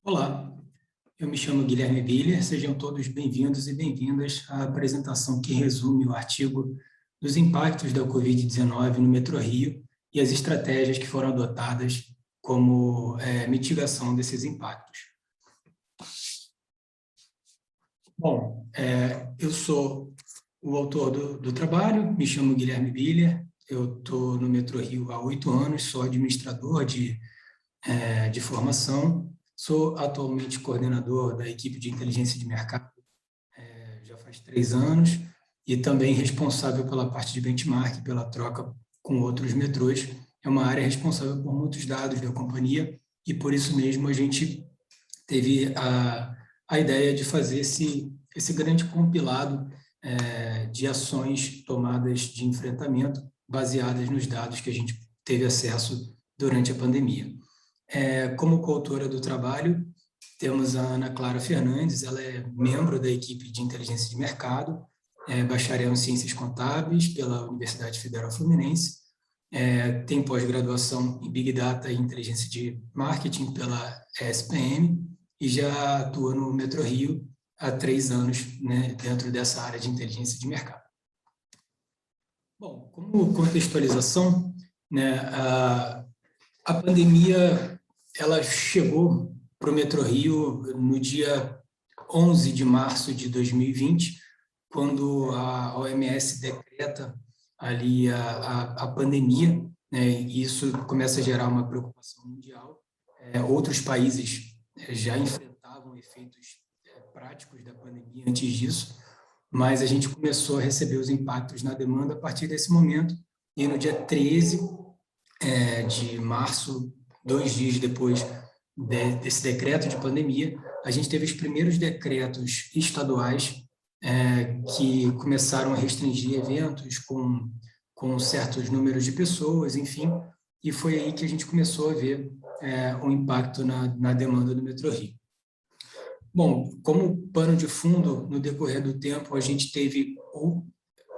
Olá, eu me chamo Guilherme Biller, sejam todos bem-vindos e bem-vindas à apresentação que resume o artigo dos impactos da Covid-19 no Metrorio e as estratégias que foram adotadas como mitigação desses impactos. Bom, eu sou o autor do trabalho, me chamo Guilherme Biller, eu estou no Metrorio há 8 anos, sou administrador de formação. Sou atualmente coordenador da equipe de inteligência de mercado, já faz 3 anos, e também responsável pela parte de benchmark, pela troca com outros metrôs. É uma área responsável por muitos dados da companhia, e por isso mesmo a gente teve a ideia de fazer esse grande compilado de ações tomadas de enfrentamento, baseadas nos dados que a gente teve acesso durante a pandemia. Como coautora do trabalho, temos a Ana Clara Fernandes, ela é membro da equipe de inteligência de mercado, bacharel em ciências contábeis pela Universidade Federal Fluminense, tem pós-graduação em Big Data e inteligência de marketing pela ESPM e já atua no Metrorio há 3 anos, né, dentro dessa área de inteligência de mercado. Bom, como contextualização, né, a pandemia ela chegou para o Metrorio no dia 11 de março de 2020, quando a OMS decreta ali a pandemia, né, e isso começa a gerar uma preocupação mundial. Outros países já enfrentavam efeitos práticos da pandemia antes disso, mas a gente começou a receber os impactos na demanda a partir desse momento, e no dia 13 de março, 2 dias depois desse decreto de pandemia, a gente teve os primeiros decretos estaduais que começaram a restringir eventos com certos números de pessoas, enfim, e foi aí que a gente começou a ver um impacto na demanda do Metrorio. Bom, como pano de fundo, no decorrer do tempo, a gente teve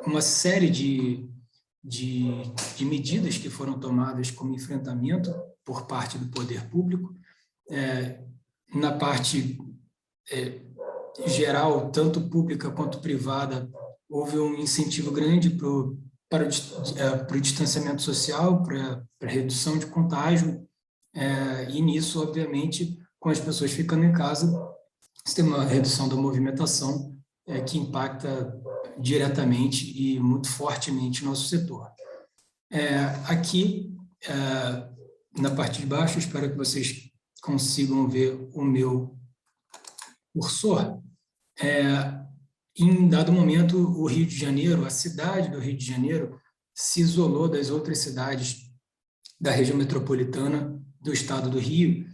uma série de medidas que foram tomadas como enfrentamento por parte do poder público. Na parte geral, tanto pública quanto privada, houve um incentivo grande para o distanciamento social, para a redução de contágio, e nisso, obviamente, com as pessoas ficando em casa, você tem uma redução da movimentação que impacta diretamente e muito fortemente o nosso setor. Aqui, na parte de baixo, espero que vocês consigam ver o meu cursor. Em dado momento, o Rio de Janeiro, a cidade do Rio de Janeiro, se isolou das outras cidades da região metropolitana do estado do Rio,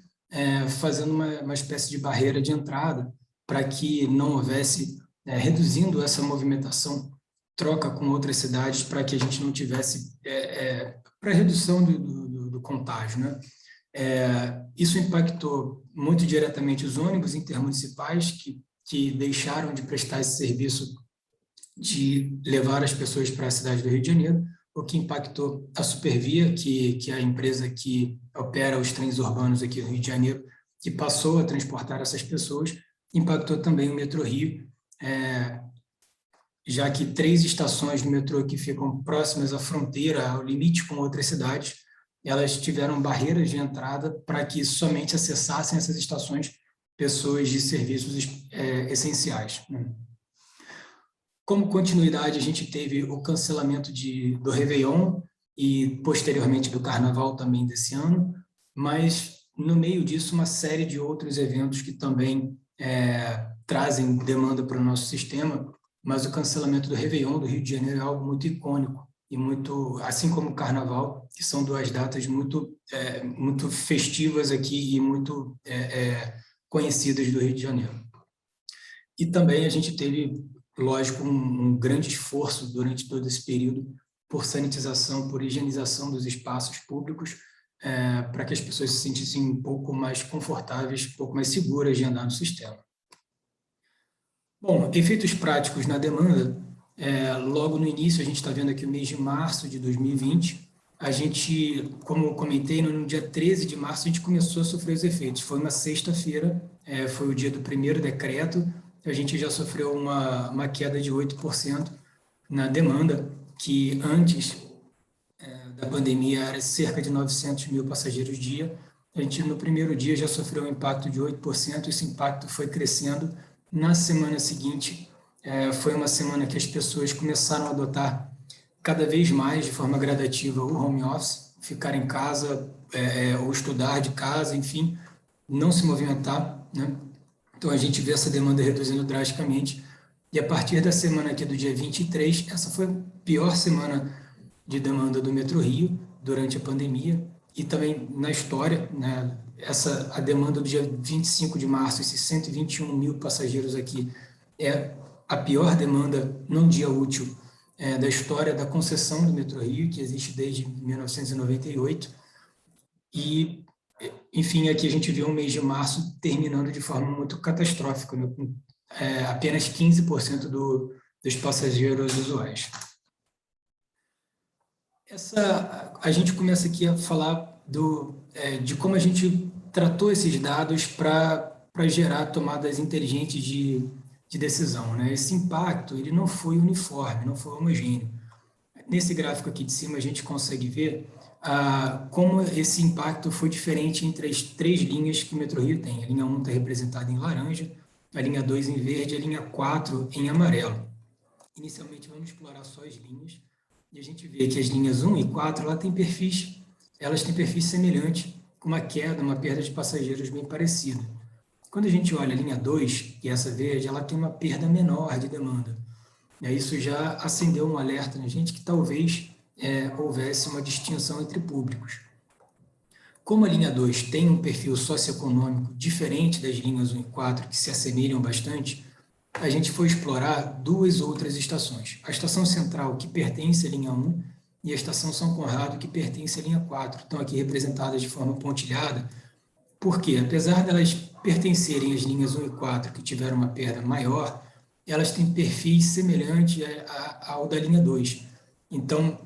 fazendo uma espécie de barreira de entrada para que não houvesse, reduzindo essa movimentação, troca com outras cidades, para que a gente não tivesse, para redução do contágio, né? Isso impactou muito diretamente os ônibus intermunicipais que deixaram de prestar esse serviço de levar as pessoas para a cidade do Rio de Janeiro, o que impactou a Supervia, que é a empresa que opera os trens urbanos aqui do Rio de Janeiro, que passou a transportar essas pessoas, impactou também o Metrorio, já que 3 estações do metrô que ficam próximas à fronteira, ao limite com outras cidades, elas tiveram barreiras de entrada para que somente acessassem essas estações pessoas de serviços essenciais, né? Como continuidade, a gente teve o cancelamento do Réveillon e, posteriormente, do Carnaval também desse ano, mas, no meio disso, uma série de outros eventos que também trazem demanda para o nosso sistema, mas o cancelamento do Réveillon do Rio de Janeiro é algo muito icônico e muito, assim como o Carnaval, que são 2 datas muito festivas aqui e muito conhecidas do Rio de Janeiro. E também a gente teve, lógico, um grande esforço durante todo esse período por sanitização, por higienização dos espaços públicos, para que as pessoas se sentissem um pouco mais confortáveis, um pouco mais seguras de andar no sistema. Bom, efeitos práticos na demanda. Logo no início, a gente está vendo aqui o mês de março de 2020, a gente, como eu comentei, no dia 13 de março, a gente começou a sofrer os efeitos. Foi uma sexta-feira, foi o dia do primeiro decreto, a gente já sofreu uma queda de 8% na demanda, que antes da pandemia era cerca de 900 mil passageiros dia. A gente, no primeiro dia, já sofreu um impacto de 8%, esse impacto foi crescendo. Na semana seguinte, foi uma semana que as pessoas começaram a adotar cada vez mais, de forma gradativa, o home office, ficar em casa, ou estudar de casa, enfim, não se movimentar, né? Então, a gente vê essa demanda reduzindo drasticamente. E a partir da semana aqui do dia 23, essa foi a pior semana de demanda do Metrô Rio durante a pandemia e também na história, né? A demanda do dia 25 de março, esses 121 mil passageiros aqui, é a pior demanda num dia útil da história da concessão do Metrô Rio, que existe desde 1998. E, enfim, aqui a gente vê um mês de março terminando de forma muito catastrófica, né? Com apenas 15% dos passageiros usuais. A gente começa aqui a falar de como a gente tratou esses dados para gerar tomadas inteligentes de decisão, né? Esse impacto ele não foi uniforme, não foi homogêneo. Nesse gráfico aqui de cima, a gente consegue ver como esse impacto foi diferente entre as três linhas que o Metrô-Rio tem. A linha 1 está representada em laranja, a linha 2 em verde, a linha 4 em amarelo. Inicialmente, vamos explorar só as linhas, e a gente vê que as linhas 1 e 4 elas têm perfis semelhantes, com uma queda, uma perda de passageiros bem parecida. Quando a gente olha a linha 2, que é essa verde, ela tem uma perda menor de demanda. Isso já acendeu um alerta na gente que talvez houvesse uma distinção entre públicos. Como a linha 2 tem um perfil socioeconômico diferente das linhas 1 e 4, que se assemelham bastante, a gente foi explorar duas outras estações. A estação central, que pertence à linha 1, e a estação São Conrado, que pertence à linha 4. Estão aqui representadas de forma pontilhada, porque, apesar delas pertencerem às linhas 1 e 4, que tiveram uma perda maior, elas têm perfis semelhantes ao da linha 2. Então,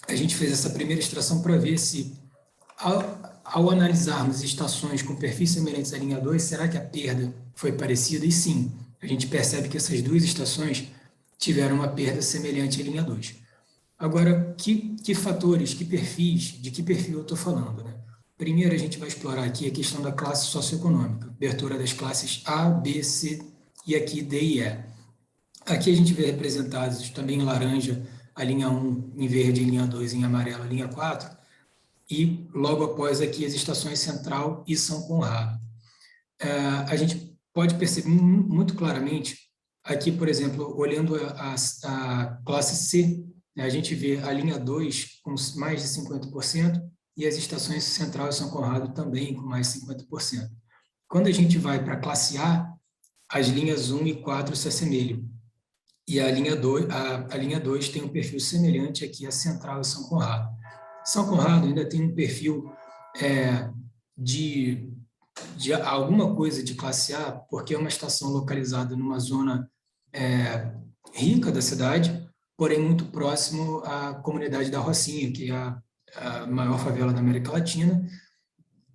a gente fez essa primeira extração para ver se, ao analisarmos estações com perfis semelhantes à linha 2, será que a perda foi parecida? E sim, a gente percebe que essas duas estações tiveram uma perda semelhante à linha 2. Agora, que fatores, que perfis, de que perfil eu estou falando, né? Primeiro, a gente vai explorar aqui a questão da classe socioeconômica, abertura das classes A, B, C e aqui D e E. Aqui a gente vê representados também em laranja a linha 1, em verde, a linha 2, em amarelo, a linha 4, e logo após aqui as estações Central e São Conrado. A gente pode perceber muito claramente, aqui, por exemplo, olhando a classe C, a gente vê a linha 2 com mais de 50% e as estações Central e São Conrado também com mais de 50%. Quando a gente vai para a classe A, as linhas 1 e 4 se assemelham. E a linha 2 tem um perfil semelhante aqui à Central e São Conrado. São Conrado ainda tem um perfil de alguma coisa de classe A, porque é uma estação localizada numa zona rica da cidade, porém muito próximo à comunidade da Rocinha, que é a maior favela da América Latina,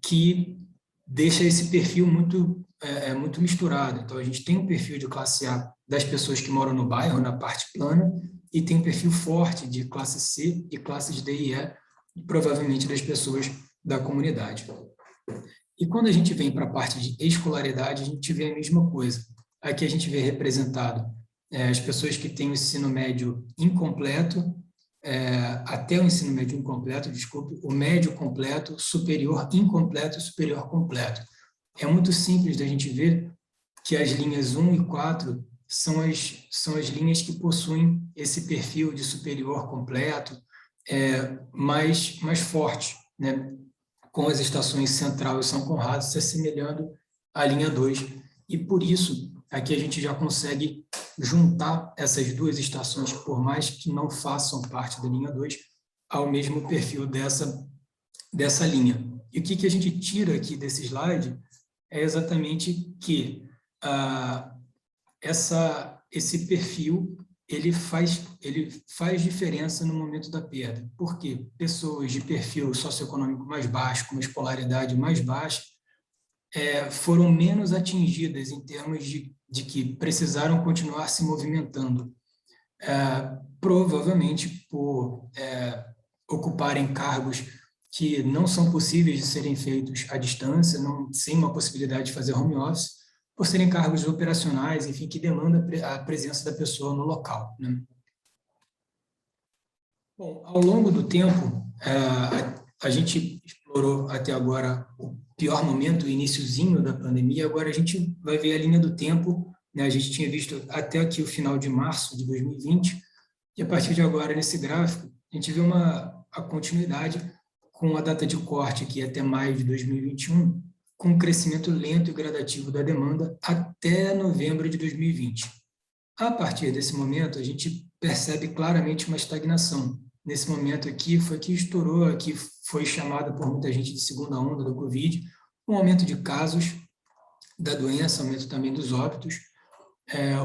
que deixa esse perfil muito misturado. Então, a gente tem um perfil de classe A das pessoas que moram no bairro, na parte plana, e tem um perfil forte de classe C e classes D e E, provavelmente das pessoas da comunidade. E quando a gente vem para a parte de escolaridade, a gente vê a mesma coisa. Aqui a gente vê representado as pessoas que têm o ensino médio incompleto, até o ensino médio incompleto, desculpe, o médio completo, superior incompleto e superior completo. É muito simples da gente ver que as linhas 1 e 4 são as linhas que possuem esse perfil de superior completo mais forte, né? Com as estações Central e São Conrado se assemelhando à linha 2. E por isso, aqui a gente já consegue juntar essas duas estações, por mais que não façam parte da linha 2, ao mesmo perfil dessa linha. E o que a gente tira aqui desse slide é exatamente que esse perfil ele faz diferença no momento da perda. Por quê? Pessoas de perfil socioeconômico mais baixo, com uma escolaridade mais baixa, foram menos atingidas em termos de que precisaram continuar se movimentando, provavelmente por ocuparem cargos que não são possíveis de serem feitos à distância, sem uma possibilidade de fazer home office, por serem cargos operacionais, enfim, que demandam a presença da pessoa no local, né? Bom, ao longo do tempo, a gente explorou até agora o pior momento, o iniciozinho da pandemia, agora a gente vai ver a linha do tempo, né? A gente tinha visto até aqui o final de março de 2020, e a partir de agora, nesse gráfico, a gente vê a continuidade com a data de corte aqui até maio de 2021, com um crescimento lento e gradativo da demanda até novembro de 2020. A partir desse momento, a gente percebe claramente uma estagnação. Nesse momento aqui, foi que estourou, aqui foi chamada por muita gente de segunda onda do Covid, um aumento de casos da doença, aumento também dos óbitos,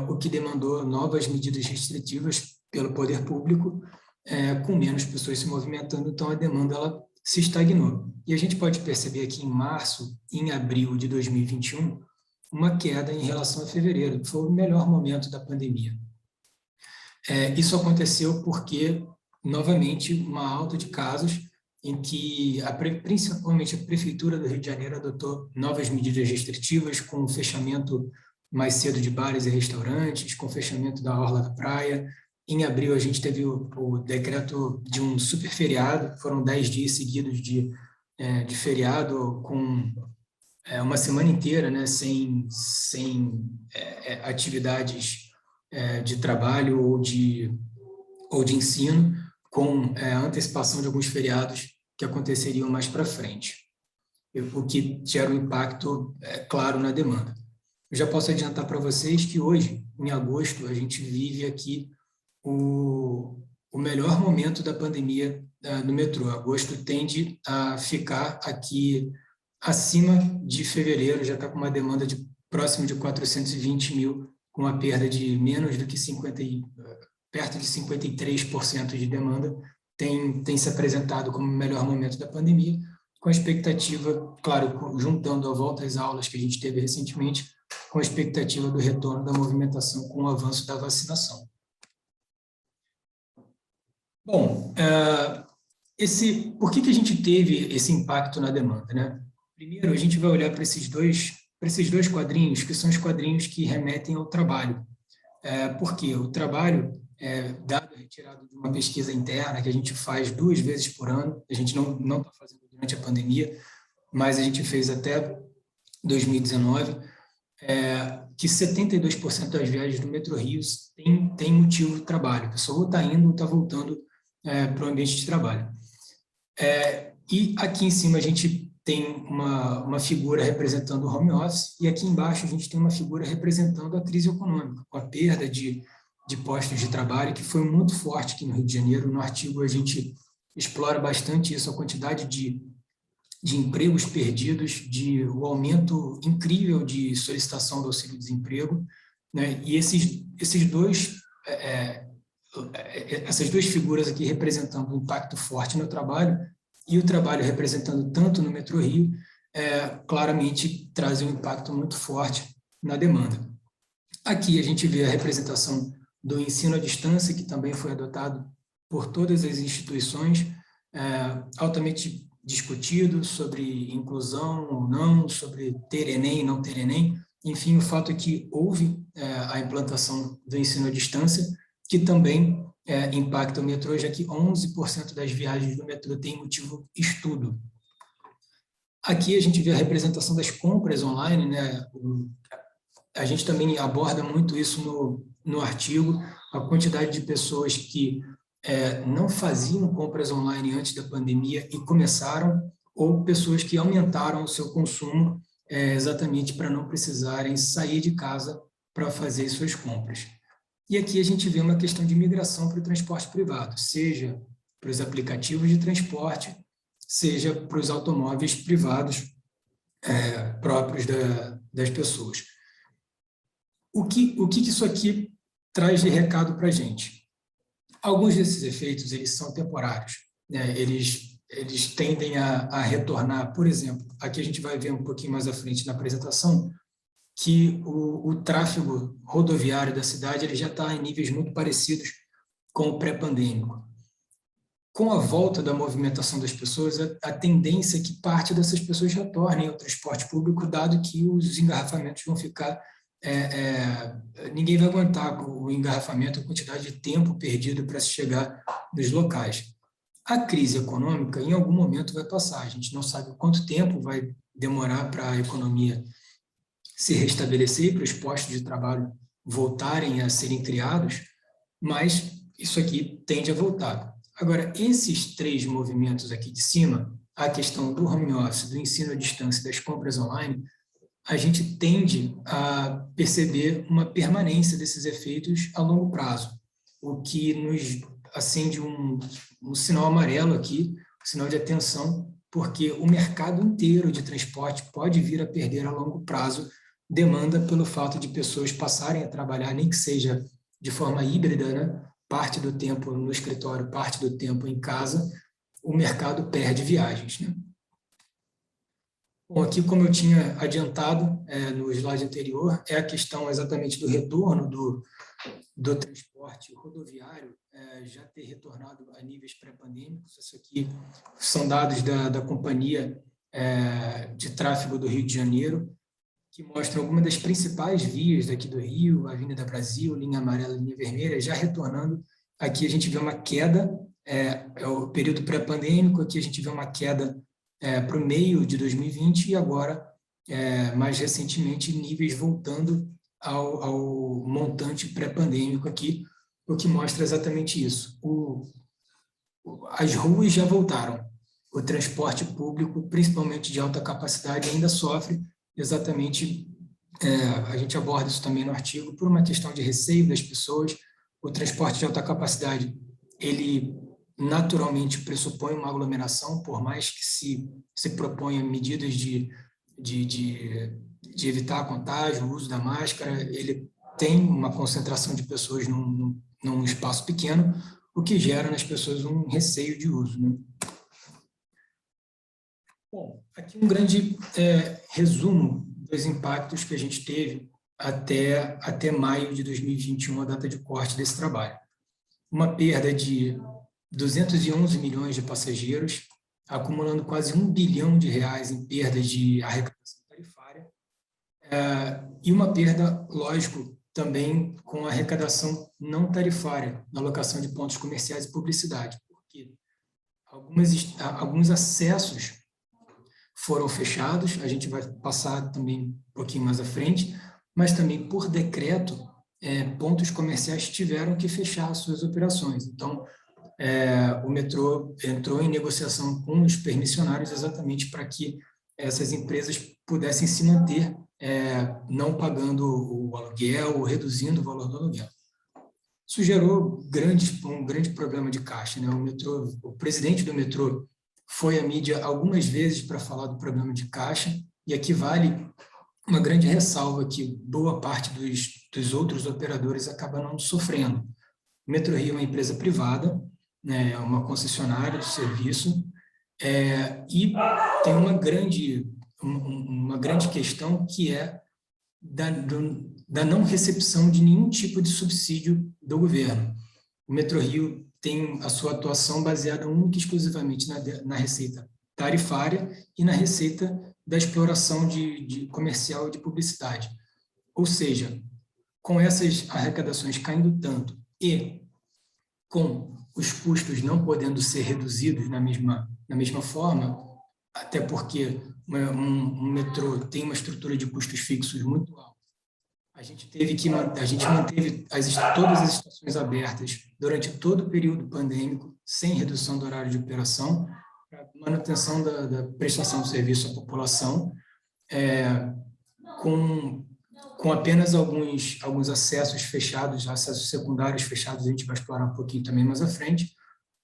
o que demandou novas medidas restritivas pelo poder público, com menos pessoas se movimentando, então a demanda ela se estagnou. E a gente pode perceber aqui em março e em abril de 2021, uma queda em relação a fevereiro, que foi o melhor momento da pandemia. Isso aconteceu porque, novamente, uma alta de casos em que, principalmente, a Prefeitura do Rio de Janeiro adotou novas medidas restritivas, com o fechamento mais cedo de bares e restaurantes, com o fechamento da orla da praia. Em abril, a gente teve o decreto de um super feriado, foram 10 dias seguidos de feriado, com uma semana inteira, né, sem atividades de trabalho ou de ensino, com a antecipação de alguns feriados que aconteceriam mais para frente, o que gera um impacto claro na demanda. Eu já posso adiantar para vocês que hoje, em agosto, a gente vive aqui o melhor momento da pandemia no metrô. Agosto tende a ficar aqui acima de fevereiro, já está com uma demanda próximo de 420 mil, com uma perda de menos do que perto de 53% de demanda, tem se apresentado como o melhor momento da pandemia, com a expectativa, claro, juntando a volta às aulas que a gente teve recentemente, com a expectativa do retorno da movimentação com o avanço da vacinação. Bom, por que a gente teve esse impacto na demanda, né? Primeiro, a gente vai olhar para esses dois quadrinhos, que são os quadrinhos que remetem ao trabalho. Porque o trabalho dado retirado de uma pesquisa interna que a gente faz 2 vezes por ano, a gente não está fazendo durante a pandemia, mas a gente fez até 2019, que 72% das viagens do Metrô-Rio tem motivo de trabalho. A pessoa ou está indo ou está voltando para o ambiente de trabalho. E aqui em cima a gente tem uma figura representando o home office, e aqui embaixo a gente tem uma figura representando a crise econômica, com a perda de postos de trabalho, que foi muito forte aqui no Rio de Janeiro. No artigo a gente explora bastante isso, a quantidade de empregos perdidos, o aumento incrível de solicitação do auxílio-desemprego, né? E essas duas figuras aqui representando um impacto forte no trabalho, e o trabalho representando tanto no Metrô Rio, claramente trazem um impacto muito forte na demanda. Aqui a gente vê a representação do ensino à distância, que também foi adotado por todas as instituições, altamente discutido sobre inclusão ou não, sobre ter Enem e não ter Enem. Enfim, o fato é que houve a implantação do ensino à distância, que também impacta o metrô, já que 11% das viagens do metrô tem motivo estudo. Aqui a gente vê a representação das compras online, né? A gente também aborda muito isso no artigo, a quantidade de pessoas que não faziam compras online antes da pandemia e começaram, ou pessoas que aumentaram o seu consumo exatamente para não precisarem sair de casa para fazer suas compras. E aqui a gente vê uma questão de migração para o transporte privado, seja para os aplicativos de transporte, seja para os automóveis privados próprios das pessoas. O que isso aqui traz de recado para a gente. Alguns desses efeitos eles são temporários, né? Eles tendem a retornar, por exemplo, aqui a gente vai ver um pouquinho mais à frente na apresentação, que o tráfego rodoviário da cidade ele já está em níveis muito parecidos com o pré-pandêmico. Com a volta da movimentação das pessoas, a tendência é que parte dessas pessoas retornem ao transporte público, dado que os engarrafamentos vão ficar... ninguém vai aguentar o engarrafamento, a quantidade de tempo perdido para se chegar nos locais. A crise econômica, em algum momento, vai passar. A gente não sabe quanto tempo vai demorar para a economia se restabelecer e para os postos de trabalho voltarem a serem criados, mas isso aqui tende a voltar. Agora, esses três movimentos aqui de cima, a questão do home office, do ensino à distância e das compras online, a gente tende a perceber uma permanência desses efeitos a longo prazo, o que nos acende um sinal amarelo aqui, um sinal de atenção, porque o mercado inteiro de transporte pode vir a perder a longo prazo demanda pelo fato de pessoas passarem a trabalhar, nem que seja de forma híbrida, né? Parte do tempo no escritório, parte do tempo em casa, o mercado perde viagens, né? Bom, aqui, como eu tinha adiantado no slide anterior, é a questão exatamente do retorno do transporte rodoviário, já ter retornado a níveis pré-pandêmicos. Isso aqui são dados da Companhia de Tráfego do Rio de Janeiro, que mostram algumas das principais vias daqui do Rio, Avenida Brasil, linha amarela, linha vermelha, já retornando. Aqui a gente vê uma queda, é o período pré-pandêmico, aqui a gente vê uma queda para o meio de 2020 e agora, mais recentemente, níveis voltando ao montante pré-pandêmico aqui, o que mostra exatamente isso. As ruas já voltaram, o transporte público, principalmente de alta capacidade, ainda sofre exatamente, a gente aborda isso também no artigo, por uma questão de receio das pessoas. O transporte de alta capacidade, ele naturalmente pressupõe uma aglomeração, por mais que se proponha medidas de evitar contágio, o uso da máscara, ele tem uma concentração de pessoas num espaço pequeno, o que gera nas pessoas um receio de uso, né? Bom, aqui um grande resumo dos impactos que a gente teve até maio de 2021, a data de corte desse trabalho. Uma perda de 211 milhões de passageiros, acumulando quase R$ 1 bilhão em perda de arrecadação tarifária, e uma perda, lógico, também com a arrecadação não tarifária, na alocação de pontos comerciais e publicidade, porque alguns acessos foram fechados, a gente vai passar também um pouquinho mais à frente, mas também, por decreto, pontos comerciais tiveram que fechar suas operações. Então, o metrô entrou em negociação com os permissionários exatamente para que essas empresas pudessem se manter, não pagando o aluguel ou reduzindo o valor do aluguel. Isso gerou um grande problema de caixa, né? O presidente do metrô foi à mídia algumas vezes para falar do problema de caixa, e aqui vale uma grande ressalva que boa parte dos outros operadores acaba não sofrendo. O Metrorio é uma empresa privada, né, é uma concessionária de serviço, e tem uma grande questão que é da não recepção de nenhum tipo de subsídio do governo. O Metrorio tem a sua atuação baseada única e exclusivamente na receita tarifária e na receita da exploração de comercial e de publicidade. Ou seja, com essas arrecadações caindo tanto e com os custos não podendo ser reduzidos na mesma forma, até porque um metrô tem uma estrutura de custos fixos muito alta. A gente manteve todas as estações abertas durante todo o período pandêmico, sem redução do horário de operação, para manutenção da prestação de serviço à população, com apenas alguns acessos fechados, acessos secundários fechados, a gente vai explorar um pouquinho também mais à frente.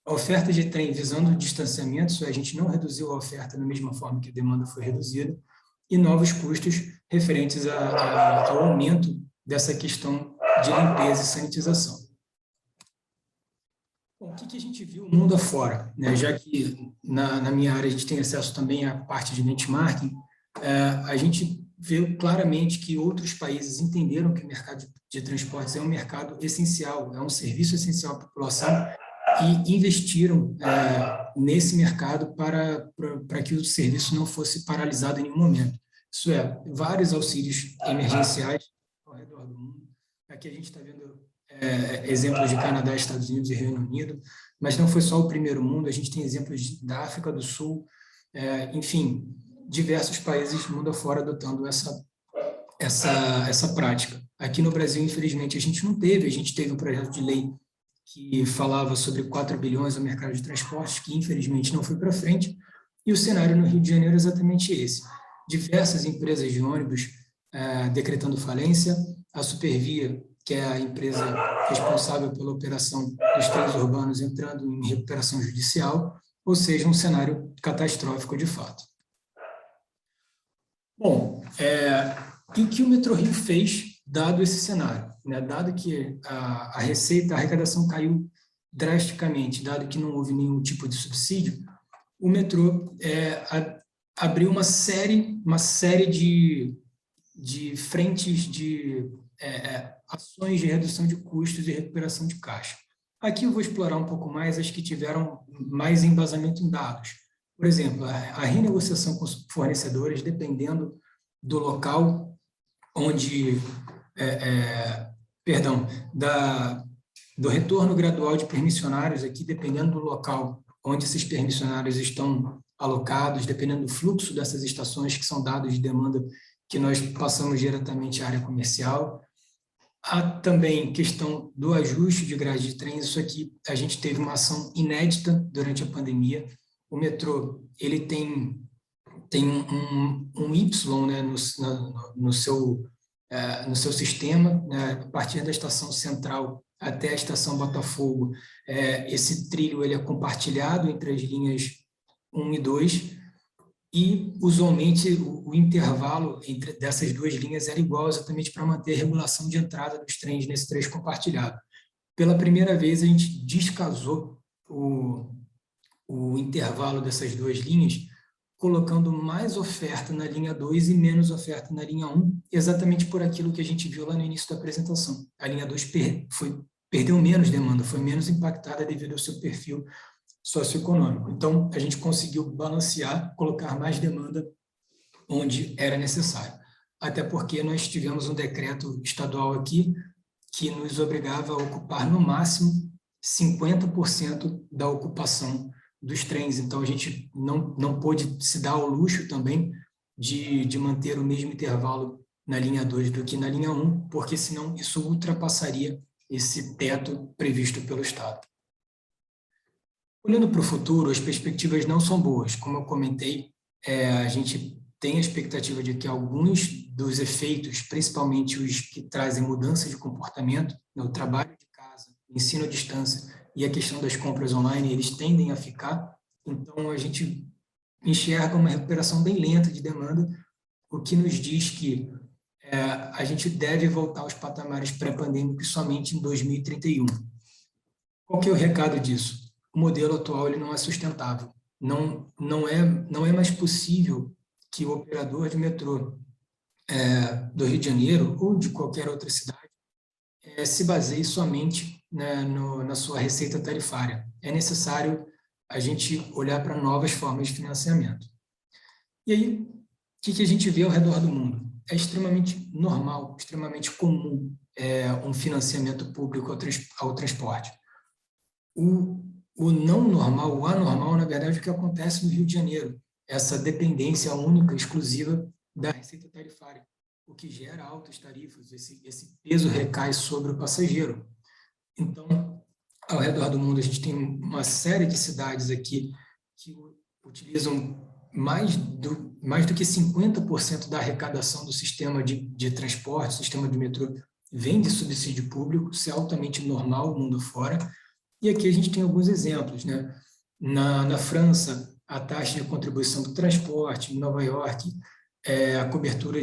A oferta de trem visando o distanciamento, a gente não reduziu a oferta da mesma forma que a demanda foi reduzida, e novos custos referentes ao aumento dessa questão de limpeza e sanitização. Bom, o que a gente viu mundo afora, né? Já que na minha área a gente tem acesso também à parte de benchmarking, a gente vê claramente que outros países entenderam que o mercado de transportes é um mercado essencial, é um serviço essencial à população e investiram nesse mercado para que o serviço não fosse paralisado em nenhum momento. Isso é, vários auxílios emergenciais ao redor do mundo. Aqui a gente está vendo exemplos de Canadá, Estados Unidos e Reino Unido, mas não foi só o primeiro mundo, a gente tem exemplos da África do Sul, enfim, diversos países mundo afora adotando essa prática. Aqui no Brasil, infelizmente, a gente não teve, a gente teve um projeto de lei que falava sobre 4 bilhões no mercado de transportes, que infelizmente não foi para frente, e o cenário no Rio de Janeiro é exatamente esse. Diversas empresas de ônibus decretando falência, a Supervia, que é a empresa responsável pela operação dos trens urbanos, entrando em recuperação judicial, ou seja, um cenário catastrófico de fato. Bom, e o que o Metrorio fez, dado esse cenário? Né? Dado que a receita, a arrecadação caiu drasticamente, dado que não houve nenhum tipo de subsídio, o metrô abriu uma série de frentes de ações de redução de custos e recuperação de caixa. Aqui eu vou explorar um pouco mais as que tiveram mais embasamento em dados. Por exemplo, a renegociação com os fornecedores, dependendo do local onde, do retorno gradual de permissionários aqui, dependendo do local onde esses permissionários estão alocados, dependendo do fluxo dessas estações, que são dados de demanda que nós passamos diretamente à área comercial. Há também questão do ajuste de grade de trens. Isso aqui, a gente teve uma ação inédita durante a pandemia. O metrô, ele tem um Y, né, no seu sistema, né, a partir da estação central até a estação Botafogo. Esse trilho ele é compartilhado entre as linhas 1 e 2, e, usualmente, o intervalo entre dessas duas linhas era igual exatamente para manter a regulação de entrada dos trens nesse trecho compartilhado. Pela primeira vez, a gente descasou o intervalo dessas duas linhas, colocando mais oferta na linha 2 e menos oferta na linha 1, exatamente por aquilo que a gente viu lá no início da apresentação. A linha 2 perdeu menos demanda, foi menos impactada devido ao seu perfil socioeconômico. Então, a gente conseguiu balancear, colocar mais demanda onde era necessário. Até porque nós tivemos um decreto estadual aqui que nos obrigava a ocupar, no máximo, 50% da ocupação dos trens. Então, a gente não pôde se dar ao luxo também de manter o mesmo intervalo na linha 2 do que na linha 1, porque senão isso ultrapassaria esse teto previsto pelo Estado. Olhando para o futuro, as perspectivas não são boas. Como eu comentei, a gente tem a expectativa de que alguns dos efeitos, principalmente os que trazem mudança de comportamento, o trabalho de casa, o ensino à distância e a questão das compras online, eles tendem a ficar. Então, a gente enxerga uma recuperação bem lenta de demanda, o que nos diz que a gente deve voltar aos patamares pré-pandêmicos somente em 2031. Qual que é o recado disso? O modelo atual ele não é sustentável. Não é mais possível que o operador de metrô do Rio de Janeiro ou de qualquer outra cidade se baseie somente na sua receita tarifária. É necessário a gente olhar para novas formas de financiamento. E aí, o que a gente vê ao redor do mundo? É extremamente normal, extremamente comum um financiamento público ao transporte. O não normal, o anormal, na verdade, é o que acontece no Rio de Janeiro, essa dependência única, exclusiva da receita tarifária, o que gera altas tarifas, esse peso recai sobre o passageiro. Então, ao redor do mundo, a gente tem uma série de cidades aqui que utilizam mais do que 50% da arrecadação do sistema de transporte, sistema de metrô, vem de subsídio público, isso é altamente normal, mundo fora. E aqui a gente tem alguns exemplos, né? Na França, a taxa de contribuição do transporte, em Nova York, a cobertura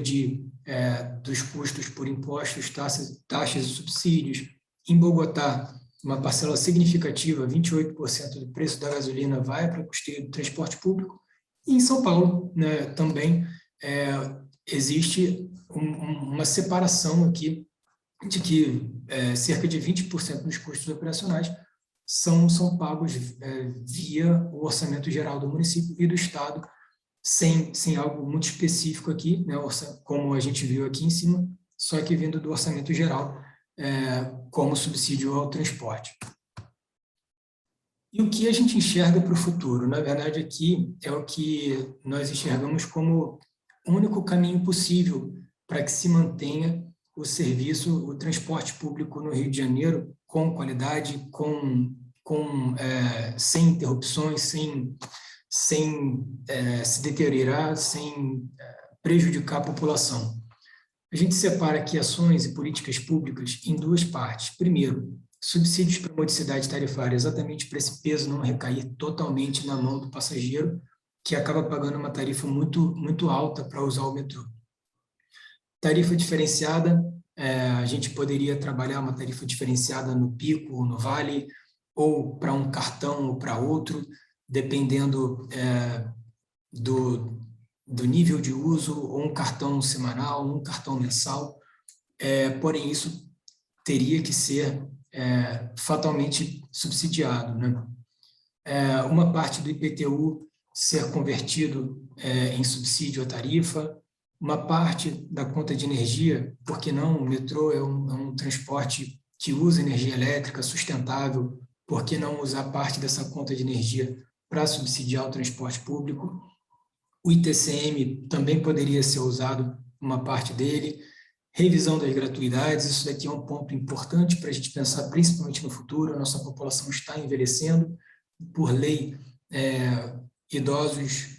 dos custos por impostos, taxas e subsídios. Em Bogotá, uma parcela significativa, 28% do preço da gasolina vai para o custeio do transporte público. E em São Paulo, né, também existe uma separação aqui de que cerca de 20% dos custos operacionais são pagos via o orçamento geral do município e do estado, sem algo muito específico aqui, né, como a gente viu aqui em cima, só que vindo do orçamento geral como subsídio ao transporte. E o que a gente enxerga para o futuro? Na verdade, aqui é o que nós enxergamos como o único caminho possível para que se mantenha o serviço, o transporte público no Rio de Janeiro com qualidade, sem interrupções, sem se deteriorar, sem prejudicar a população. A gente separa aqui ações e políticas públicas em duas partes. Primeiro, subsídios para modicidade tarifária, exatamente para esse peso não recair totalmente na mão do passageiro, que acaba pagando uma tarifa muito, muito alta para usar o metrô. Tarifa diferenciada, a gente poderia trabalhar uma tarifa diferenciada no pico ou no vale, ou para um cartão ou para outro, dependendo do nível de uso, ou um cartão semanal, um cartão mensal. Porém, isso teria que ser fatalmente subsidiado, né? Uma parte do IPTU ser convertido em subsídio à tarifa, uma parte da conta de energia, porque não, o metrô é um transporte que usa energia elétrica sustentável, por que não usar parte dessa conta de energia para subsidiar o transporte público? O ITCM também poderia ser usado, uma parte dele. Revisão das gratuidades, isso daqui é um ponto importante para a gente pensar principalmente no futuro. A nossa população está envelhecendo, por lei, idosos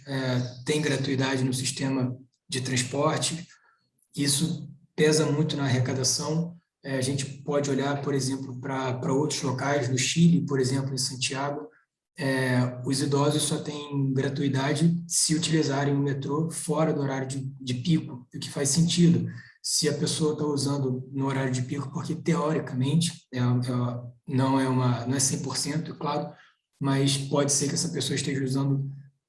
têm gratuidade no sistema de transporte, isso pesa muito na arrecadação. A gente pode olhar, por exemplo, para outros locais, no Chile, por exemplo, em Santiago, os idosos só têm gratuidade se utilizarem o metrô fora do horário de pico, o que faz sentido. Se a pessoa está usando no horário de pico, porque teoricamente não é 100%, claro, mas pode ser que essa pessoa esteja usando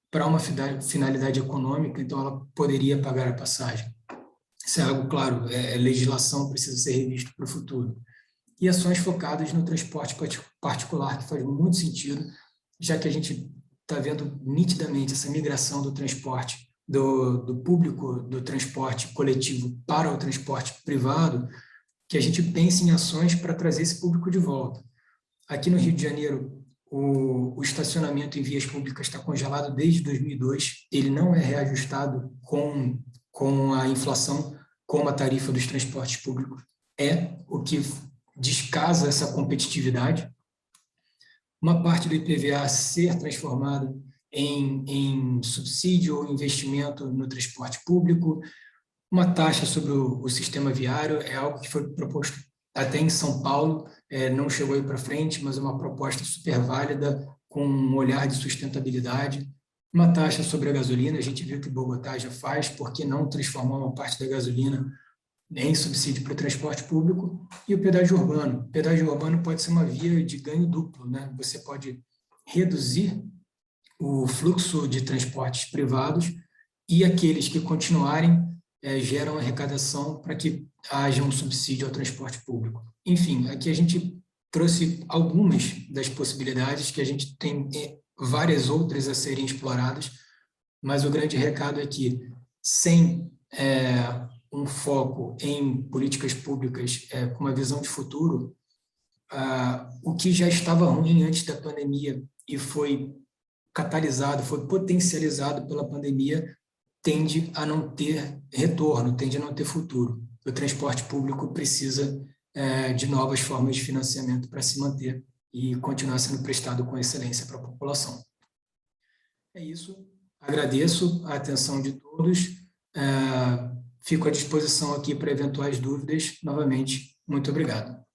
para uma finalidade econômica, então ela poderia pagar a passagem. Isso é algo, claro, legislação precisa ser revista para o futuro. E ações focadas no transporte particular, que faz muito sentido, já que a gente está vendo nitidamente essa migração do transporte, do público do transporte coletivo para o transporte privado, que a gente pense em ações para trazer esse público de volta. Aqui no Rio de Janeiro, o estacionamento em vias públicas está congelado desde 2002, ele não é reajustado com a inflação, como a tarifa dos transportes públicos o que descasa essa competitividade. Uma parte do IPVA ser transformada em subsídio ou investimento no transporte público, uma taxa sobre o sistema viário, é algo que foi proposto até em São Paulo, não chegou aí para frente, mas é uma proposta super válida, com um olhar de sustentabilidade. Uma taxa sobre a gasolina, a gente viu que Bogotá já faz, por que não transformar uma parte da gasolina em subsídio para o transporte público? E o pedágio urbano. O pedágio urbano pode ser uma via de ganho duplo, né? Você pode reduzir o fluxo de transportes privados e aqueles que continuarem geram arrecadação para que haja um subsídio ao transporte público. Enfim, aqui a gente trouxe algumas das possibilidades, que a gente tem várias outras a serem exploradas, mas o grande recado é que, sem um foco em políticas públicas com uma visão de futuro, o que já estava ruim antes da pandemia e foi catalisado, foi potencializado pela pandemia, tende a não ter retorno, tende a não ter futuro. O transporte público precisa de novas formas de financiamento para se manter e continuar sendo prestado com excelência para a população. É isso. Agradeço a atenção de todos. Fico à disposição aqui para eventuais dúvidas. Novamente, muito obrigado.